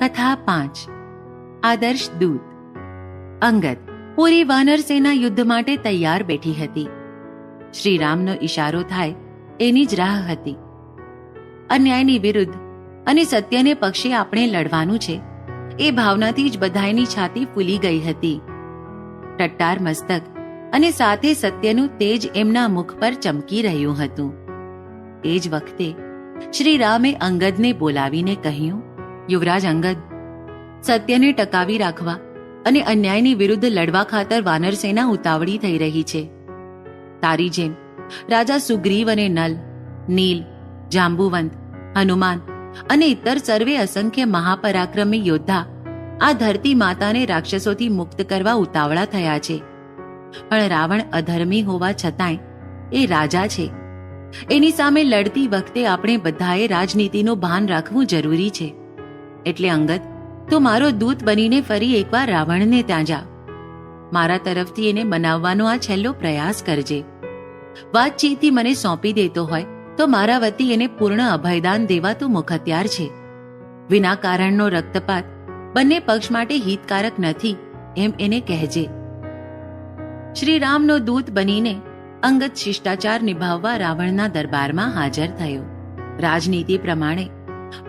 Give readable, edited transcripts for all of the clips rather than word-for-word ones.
કથા 5 આદર્શ દૂત. અંગદ પૂરી વાનર સેના યુદ્ધ માટે તૈયાર બેઠી હતી. શ્રીરામનો ઈશારો થાય એની જ રાહ હતી. અન્યાયની વિરુદ્ધ અને સત્યને પક્ષે આપણે લડવાનું છે એ ભાવનાથી જ બધાયની છાતી ફૂલી ગઈ હતી. ટટ્ટાર મસ્તક અને સાથે સત્યનું તેજ એમના મુખ પર ચમકી રહ્યું હતું. એ જ વખતે શ્રીરામે અંગદને બોલાવીને કહ્યું, યુવરાજ અંગદ, સત્યને ટકાવી રાખવા અને અન્યાયની વિરુદ્ધ લડવા ખાતર વાનર સેના ઉતાવળી થઈ રહી છે. તારી જેમ રાજા સુગ્રીવ અને નલ, નીલ, જાંબુવંત, હનુમાન અને ઇતર સર્વે અસંખ્ય મહાપરાક્રમી યોદ્ધા આ ધરતી માતાને રાક્ષસોથી મુક્ત કરવા ઉતાવળા થયા છે. પણ રાવણ અધર્મી હોવા છતાંય એ રાજા છે. એની સામે લડતી વખતે આપણે બધાએ રાજનીતિનું ભાન રાખવું જરૂરી છે. એટલે અંગદ, તું મારો દૂત બનીને ફરી એકવાર રાવણને ત્યાં જા. મારા તરફથી એને મનાવવાનો આ છેલ્લો પ્રયાસ કરજે. વાતચીતથી મને સોંપી દેતો હોય તો મારા વતી એને પૂર્ણ અભયદાન દેવા તું મુખત્યાર છે. વિના કારણનો રક્તપાત બંને પક્ષ માટે હિતકારક નથી એમ એને કહેજે. શ્રીરામનો દૂત બનીને અંગદ શિષ્ટાચાર નિભાવવા રાવણના દરબારમાં હાજર થયો. રાજનીતિ પ્રમાણે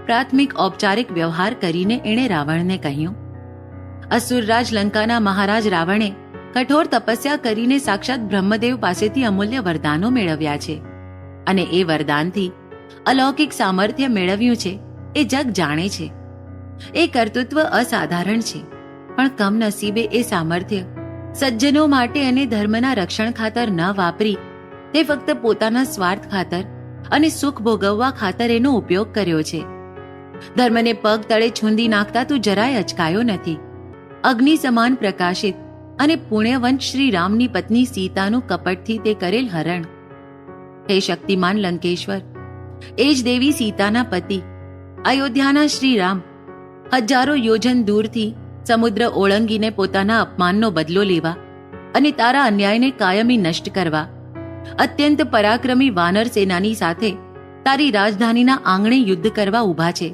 પ્રાથમિક ઔપચારિક વ્યવહાર કરીને એણે રાવણને કહ્યું, અસુરરાજ લંકાના મહારાજ રાવણે કઠોર તપસ્યા કરીને સાક્ષાત બ્રહ્મદેવ પાસેથી અમૂલ્ય વરદાનો મેળવ્યા છે અને એ વરદાનથી અલૌકિક સામર્થ્ય મેળવ્યું છે એ જગ જાણે છે. એ કર્તૃત્વ અસાધારણ છે, પણ કમનસીબે એ સામર્થ્ય સજ્જનો માટે અને ધર્મના રક્ષણ ખાતર ન વાપરી તે ફક્ત પોતાના સ્વાર્થ ખાતર અને સુખ ભોગવવા ખાતર એનો ઉપયોગ કર્યો છે. ધર્મને પગ તળે છૂંદી નાખતા તું જરાય અચકાયો નથી. અગ્નિ સમાન પ્રકાશિત અને પુણ્યવંત શ્રી રામની પત્ની સીતાનું કપટથી તે કરેલ હરણ. હે શક્તિમાન લંકેશ્વર, એ જ દેવી સીતાના પતિ અયોધ્યાના શ્રી રામ હજારો યોજન દૂરથી સમુદ્ર ઓળંગીને પોતાના અપમાનનો બદલો લેવા અને તારા અન્યાયને કાયમી નષ્ટ કરવા અત્યંત પરાક્રમી વાનર સેનાની સાથે તારી રાજધાનીના આંગણે યુદ્ધ કરવા ઊભા છે.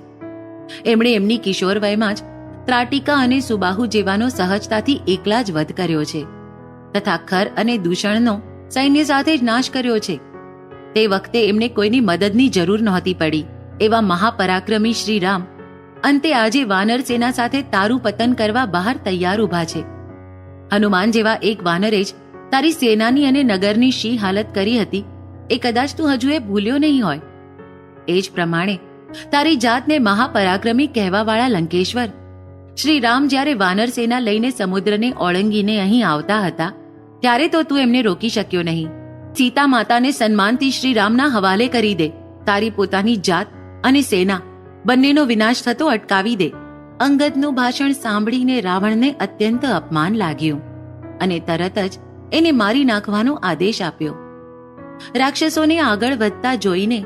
એમણે એમની કિશોર વયમાં જ ત્રાટિકા અને સુબાહુ જેવાનો સહજતાથી એકલા જ વધ કર્યો છે તથા ખર અને દૂષણનો સૈન્ય સાથે જ નાશ કર્યો છે. તે વખતે એમને કોઈની મદદની જરૂર નહોતી પડી એવા મહાપરાક્રમી શ્રી રામ અંતે આજે વાનર સેના સાથે તારું પતન કરવા બહાર તૈયાર ઊભા છે. હનુમાન જેવા એક વાનરે જ તારી સેનાની અને નગરની શી હાલત કરી હતી એ કદાચ તું હજુ એ ભૂલ્યો નહીં હોય. એ જ પ્રમાણે તારી જાતને મહાપરાક્રમી કહેવાવાળા લંકેશ્વર, શ્રી રામ જ્યારે વાનર સેના લઈને સમુદ્રને ઓળંગીને અહીં આવતા હતા ત્યારે તો તું એમને રોકી શક્યો નહીં. સીતા માતાને સન્માનથી શ્રી રામના હવાલે કરી દે. તારી પોતાની જાત અને સેના બંનેનો વિનાશ થતો અટકાવી દે. અંગદનું ભાષણ સાંભળીને રાવણને અત્યંત અપમાન લાગ્યું અને તરત જ એને મારી નાખવાનો આદેશ આપ્યો. રાક્ષસોને આગળ વધતા જોઈને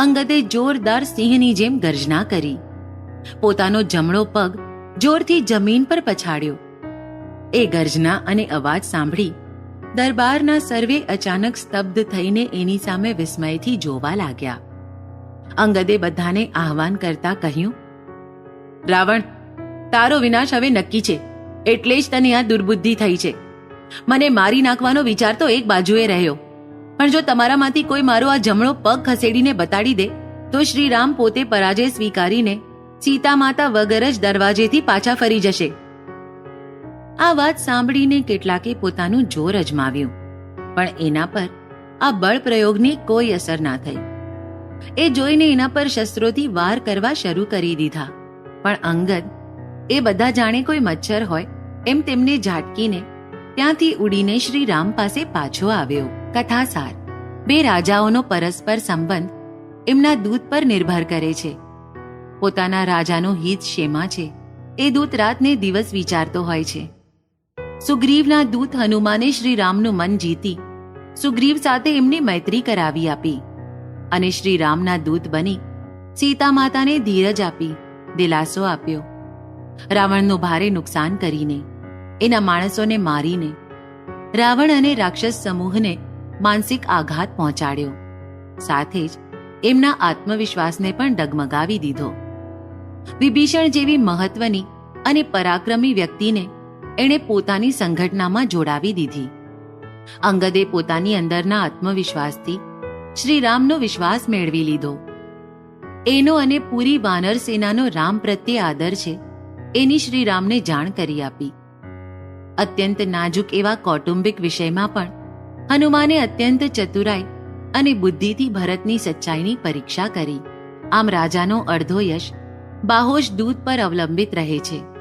અંગદે જોરદાર સિંહની જેમ ગર્જના કરી. પોતાનો જમણો પગ જોરથી જમીન પર પછાડ્યો. એ ગર્જના અને અવાજ સાંભળી દરબારના સર્વે અચાનક સ્તબ્ધ થઈને એની સામે વિસ્મયથી જોવા લાગ્યા. અંગદે બધાને આહવાન કરતા કહ્યું, રાવણ, તારો વિનાશ હવે નક્કી છે, એટલે જ તને આ દુર્બુદ્ધિ થઈ છે. મને મારી નાખવાનો વિચાર તો એક બાજુએ રહ્યો, પણ જો તમારામાંથી કોઈ મારો આ જમણો પગ ખસેડીને બતાડી દે તો શ્રી રામ પોતે પરાજય સ્વીકારીને સીતા માતા વગર જ દરવાજેથી પાછા ફરી જશે. આ વાત સાંભળીને કેટલાકે પોતાનું જોર અજમાવ્યું, પણ એના પર આ બળ પ્રયોગની કોઈ અસર ના થઈ. એ જોઈને એના પર શસ્ત્રોથી વાર કરવા શરૂ કરી દીધા. પણ અંગદ એ બધા જાણે કોઈ મચ્છર હોય એમ તેમને ઝાટકીને ત્યાંથી ઉડીને શ્રી રામ પાસે પાછો આવ્યો. કથાસાર: બે રાજાઓનો પરસ્પર સંબંધ એમના દૂત પર નિર્ભર કરે છે. પોતાના રાજાનું હિત શેમાં છે એ દૂત રાતને દિવસ વિચારતો હોય છે. સુગ્રીવના દૂત હનુમાને શ્રી રામનું મન જીતી સુગ્રીવ સાથે એમની મૈત્રી કરાવી આપી અને શ્રી રામના દૂત બની સીતા માતાને ધીરજ આપી દિલાસો આપ્યો. રાવણનું ભારે નુકસાન કરીને, એના માણસોને મારીને રાવણ અને રાક્ષસ સમૂહને માનસિક આઘાત પહોંચાડ્યો. સાથે જ એમના આત્મવિશ્વાસને પણ ડગમગાવી દીધો. વિભીષણ જેવી મહત્વની અને પરાક્રમી વ્યક્તિને એણે પોતાની સંગઠનામાં જોડાવી દીધી. અંગદે પોતાની અંદરના આત્મવિશ્વાસથી શ્રીરામનો વિશ્વાસ મેળવી લીધો. એનો અને પૂરી વાનર સેનાનો રામ પ્રત્યે આદર છે એની શ્રીરામને જાણ કરી આપી. અત્યંત નાજુક એવા કૌટુંબિક વિષયમાં પણ હનુમાને અત્યંત ચતુરાઈ અને બુદ્ધિથી ભરતની સચ્ચાઈની પરીક્ષા કરી. આમ રાજાનો અડધો યશ બાહોશ દૂત પર અવલંબિત રહે છે.